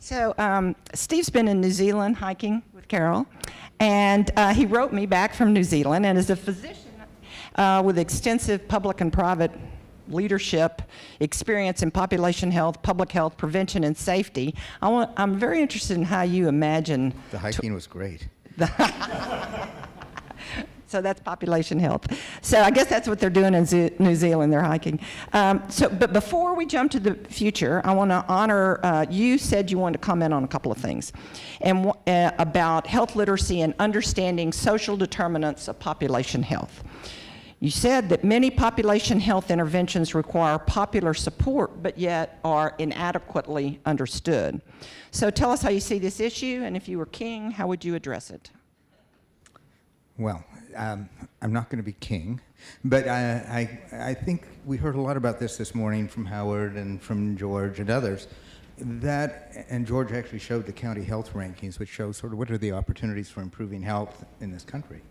So Steve's been in New Zealand hiking with Carol, and he wrote me back from New Zealand, and as a physician with extensive public and private leadership experience in population health, public health, prevention, and safety, I'm very interested in how you imagine... The hiking was great. So that's population health. So I guess that's what they're doing in New Zealand, they're hiking. But before we jump to the future, I want to honor, you said you wanted to comment on a couple of things and about health literacy and understanding social determinants of population health. You said that many population health interventions require popular support, but yet are inadequately understood. So tell us how you see this issue, and if you were king, how would you address it? Well, I'm not going to be king, but I think we heard a lot about this morning from Howard and from George and others. And George actually showed the county health rankings, which show sort of what are the opportunities for improving health in this country.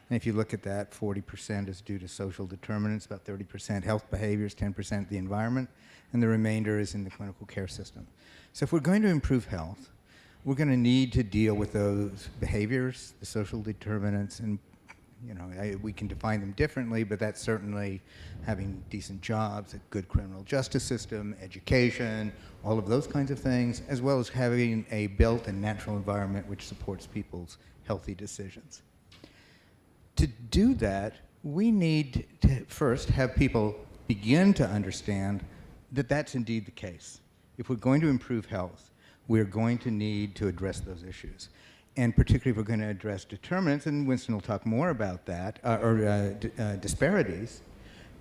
And if you look at that, 40% is due to social determinants, about 30% health behaviors, 10% the environment, and the remainder is in the clinical care system. So if we're going to improve health, we're going to need to deal with those behaviors, the social determinants, and we can define them differently, but that's certainly having decent jobs, a good criminal justice system, education, all of those kinds of things, as well as having a built and natural environment which supports people's healthy decisions. To do that, we need to first have people begin to understand that that's indeed the case. If we're going to improve health, we're going to need to address those issues. And particularly if we're going to address determinants, and Winston will talk more about that, disparities,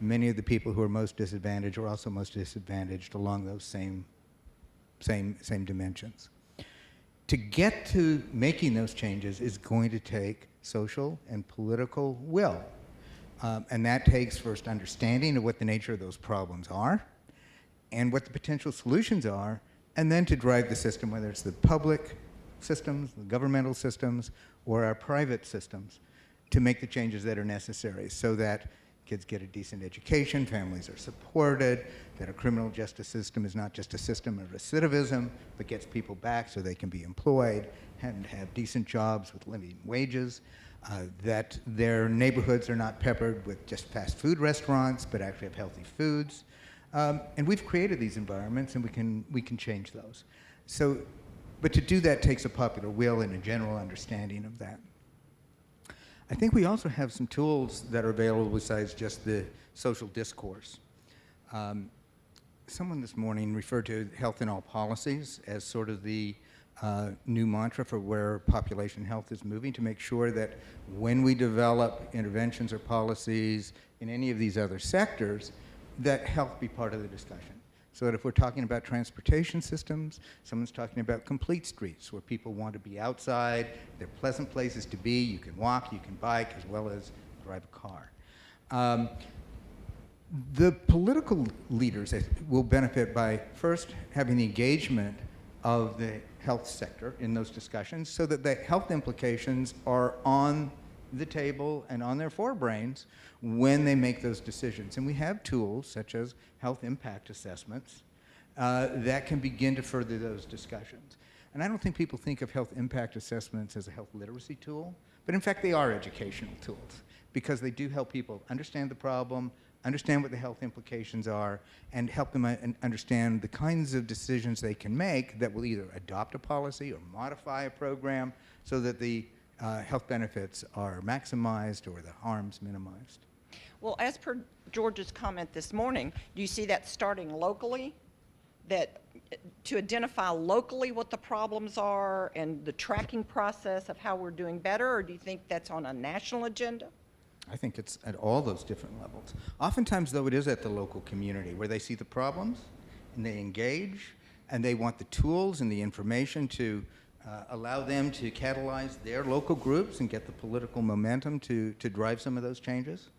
many of the people who are most disadvantaged are also most disadvantaged along those same dimensions. To get to making those changes is going to take social and political will. And that takes first understanding of what the nature of those problems are and what the potential solutions are, and then to drive the system, whether it's the public systems, the governmental systems, or our private systems, to make the changes that are necessary so that kids get a decent education, families are supported, that our criminal justice system is not just a system of recidivism, but gets people back so they can be employed and have decent jobs with living wages, that their neighborhoods are not peppered with just fast food restaurants, but actually have healthy foods. And we've created these environments, and we can change those. So, but to do that takes a popular will and a general understanding of that. I think we also have some tools that are available besides just the social discourse. Someone this morning referred to health in all policies as sort of the new mantra for where population health is moving, to make sure that when we develop interventions or policies in any of these other sectors, that health be part of the discussion. So that if we're talking about transportation systems, someone's talking about complete streets where people want to be outside, they're pleasant places to be, you can walk, you can bike, as well as drive a car. The political leaders will benefit by first having the engagement of the health sector in those discussions so that the health implications are on the table and on their forebrains when they make those decisions. And we have tools such as health impact assessments that can begin to further those discussions. And I don't think people think of health impact assessments as a health literacy tool, but in fact they are educational tools because they do help people understand the problem, understand what the health implications are, and help them understand the kinds of decisions they can make that will either adopt a policy or modify a program so that the health benefits are maximized or the harms minimized. Well, as per George's comment this morning, do you see that starting locally? That to identify locally what the problems are and the tracking process of how we're doing better, or do you think that's on a national agenda? I think it's at all those different levels. Oftentimes, though, it is at the local community where they see the problems and they engage and they want the tools and the information to allow them to catalyze their local groups and get the political momentum to drive some of those changes.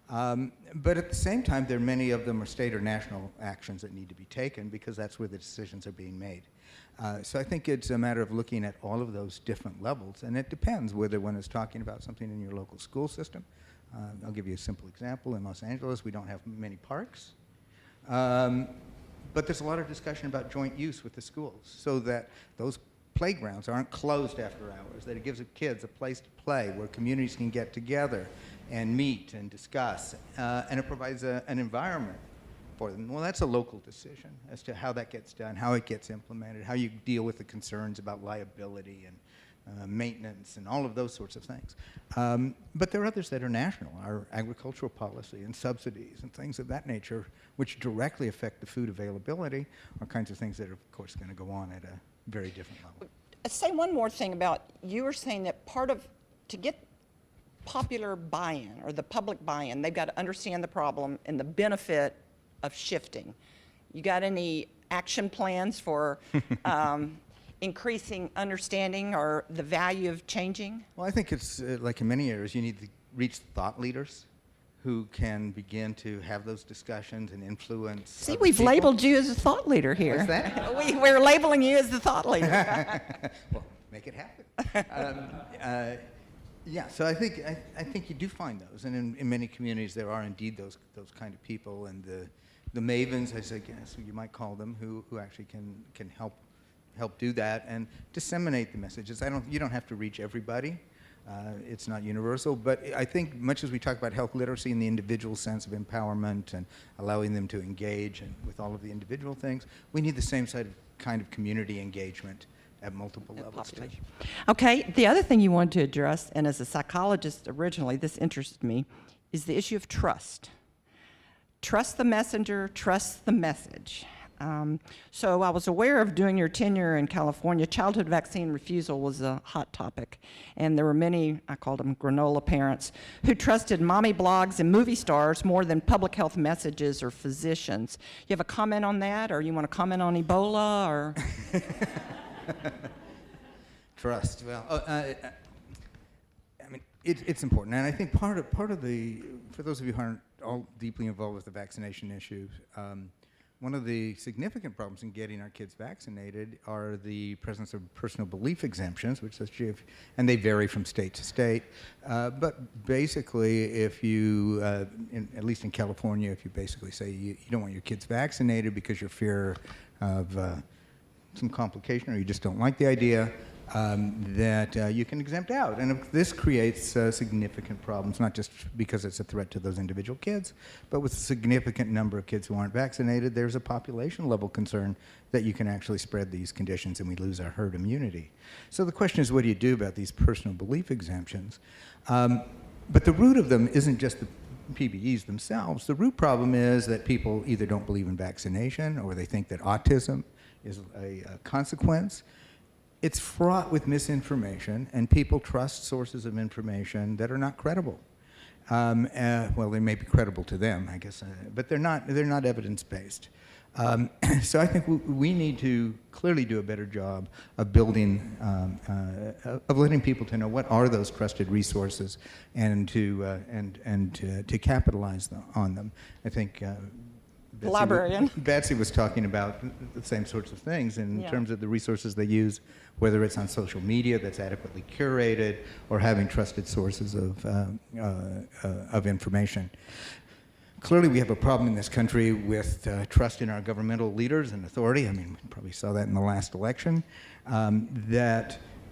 But at the same time, there are many of them are state or national actions that need to be taken because that's where the decisions are being made. So I think it's a matter of looking at all of those different levels, and it depends whether one is talking about something in your local school system. I'll give you a simple example. In Los Angeles, we don't have many parks. But there's a lot of discussion about joint use with the schools so that those playgrounds aren't closed after hours, that it gives the kids a place to play where communities can get together and meet and discuss, and it provides an environment for them. Well, that's a local decision as to how that gets done, how it gets implemented, how you deal with the concerns about liability and maintenance and all of those sorts of things. But there are others that are national, our agricultural policy and subsidies and things of that nature, which directly affect the food availability, are kinds of things that are, of course, going to go on at a very different level. Say one more thing about, you were saying that to get popular buy-in or the public buy-in, they've got to understand the problem and the benefit of shifting. You got any action plans for increasing understanding or the value of changing? Well, I think it's like in many areas, you need to reach thought leaders who can begin to have those discussions and influence. See, we've labeled you as a thought leader here. What's that? We're labeling you as the thought leader. Well, make it happen. Yeah, so I think you do find those, and in many communities there are indeed those kind of people, and the mavens, I guess you might call them, who actually can help do that and disseminate the messages. You don't have to reach everybody. It's not universal, but I think much as we talk about health literacy and the individual sense of empowerment and allowing them to engage and with all of the individual things, we need the same kind of community engagement at multiple levels too. Okay, the other thing you wanted to address, and as a psychologist originally, this interested me, is the issue of trust. Trust the messenger, trust the message. So I was aware of during your tenure in California, childhood vaccine refusal was a hot topic. And there were many, I called them granola parents, who trusted mommy blogs and movie stars more than public health messages or physicians. You have a comment on that, or you want to comment on Ebola, or? Trust. Well, I mean, it's important, and I think part of the, for those of you who aren't all deeply involved with the vaccination issue, one of the significant problems in getting our kids vaccinated are the presence of personal belief exemptions, which says, and they vary from state to state. But basically, if you, at least in California, if you basically say you don't want your kids vaccinated because you fear of some complication or you just don't like the idea, that you can exempt out. And this creates significant problems, not just because it's a threat to those individual kids, but with a significant number of kids who aren't vaccinated, there's a population level concern that you can actually spread these conditions and we lose our herd immunity. So the question is, what do you do about these personal belief exemptions? But the root of them isn't just the PBEs themselves. The root problem is that people either don't believe in vaccination or they think that autism is a consequence. It's fraught with misinformation, and people trust sources of information that are not credible. Well, they may be credible to them, I guess, but they're not evidence-based. So I think we need to clearly do a better job of building, of letting people to know what are those trusted resources, and to capitalize on them. I think. Betsy was talking about the same sorts of things in terms of the resources they use, whether it's on social media that's adequately curated or having trusted sources of information. Clearly, we have a problem in this country with trust in our governmental leaders and authority. I mean, we probably saw that in the last election. And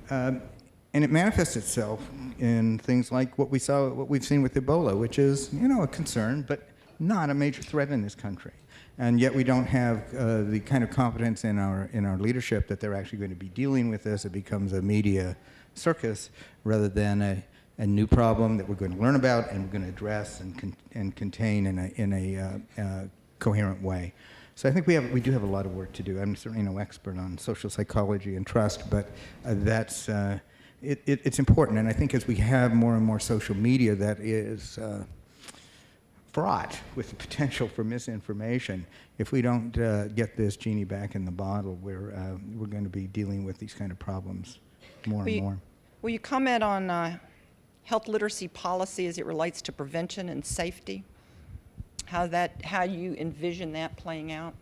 it manifests itself in things like what we've seen with Ebola, which is, a concern, but not a major threat in this country. And yet we don't have the kind of confidence in our leadership that they're actually going to be dealing with this. It becomes a media circus rather than a new problem that we're going to learn about and we're going to address and contain in a coherent way. So I think we do have a lot of work to do. I'm certainly no expert on social psychology and trust, but it's important. And I think as we have more and more social media that is fraught with the potential for misinformation, if we don't get this genie back in the bottle, we're going to be dealing with these kind of problems more and more. Will you comment on health literacy policy as it relates to prevention and safety? How you envision that playing out?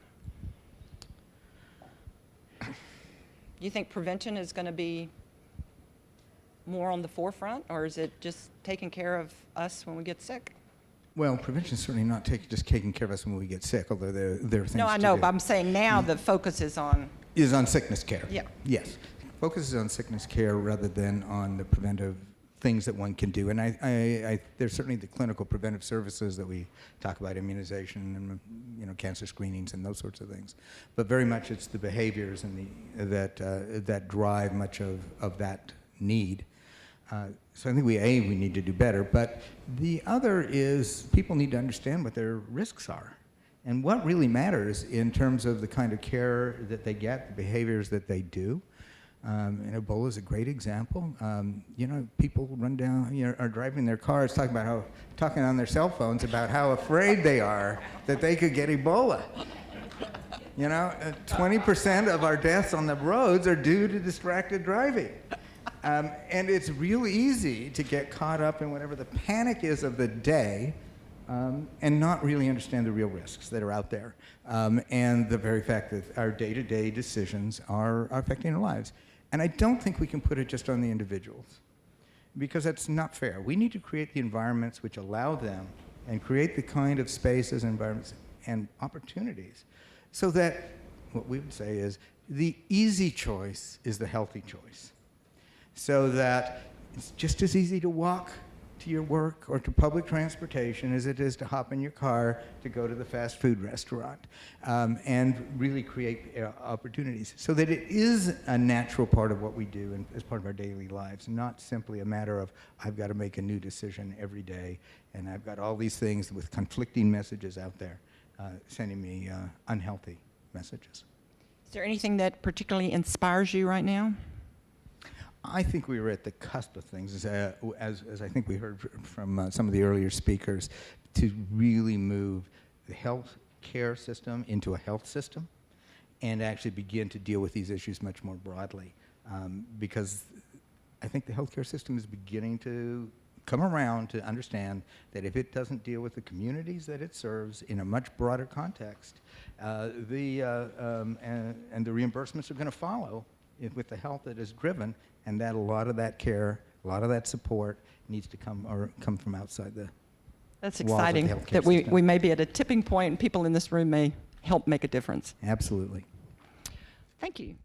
Do you think prevention is going to be more on the forefront, or is it just taking care of us when we get sick? Well, prevention is certainly not just taking care of us when we get sick, although there are things No, I to know, do. but I'm saying now the focus is on, Is on sickness care. Yeah. Yes. Focuses on sickness care rather than on the preventive things that one can do. And there's certainly the clinical preventive services that we talk about, immunization and cancer screenings and those sorts of things. But very much it's the behaviors and that drive much of that need. So I think we need to do better. But the other is people need to understand what their risks are. And what really matters in terms of the kind of care that they get, the behaviors that they do. And Ebola is a great example. People run down, are driving their cars, talking on their cell phones about how afraid they are that they could get Ebola. 20% of our deaths on the roads are due to distracted driving. And it's really easy to get caught up in whatever the panic is of the day and not really understand the real risks that are out there. And the very fact that our day-to-day decisions are affecting our lives. And I don't think we can put it just on the individuals, because that's not fair. We need to create the environments which allow them and create the kind of spaces, environments, and opportunities so that what we would say is the easy choice is the healthy choice. So that it's just as easy to walk to your work or to public transportation as it is to hop in your car to go to the fast food restaurant, and really create opportunities so that it is a natural part of what we do and as part of our daily lives, not simply a matter of I've got to make a new decision every day and I've got all these things with conflicting messages out there sending me unhealthy messages. is there anything that particularly inspires you right now? I think we were at the cusp of things, as I think we heard from some of the earlier speakers, to really move the health care system into a health system and actually begin to deal with these issues much more broadly. Because I think the healthcare system is beginning to come around to understand that if it doesn't deal with the communities that it serves in a much broader context, and the reimbursements are going to follow with the health that is driven, and that a lot of that care, a lot of that support needs to come from outside the That's walls of the exciting healthcare that system. we may be at a tipping point and people in this room may help make a difference. Absolutely. Thank you.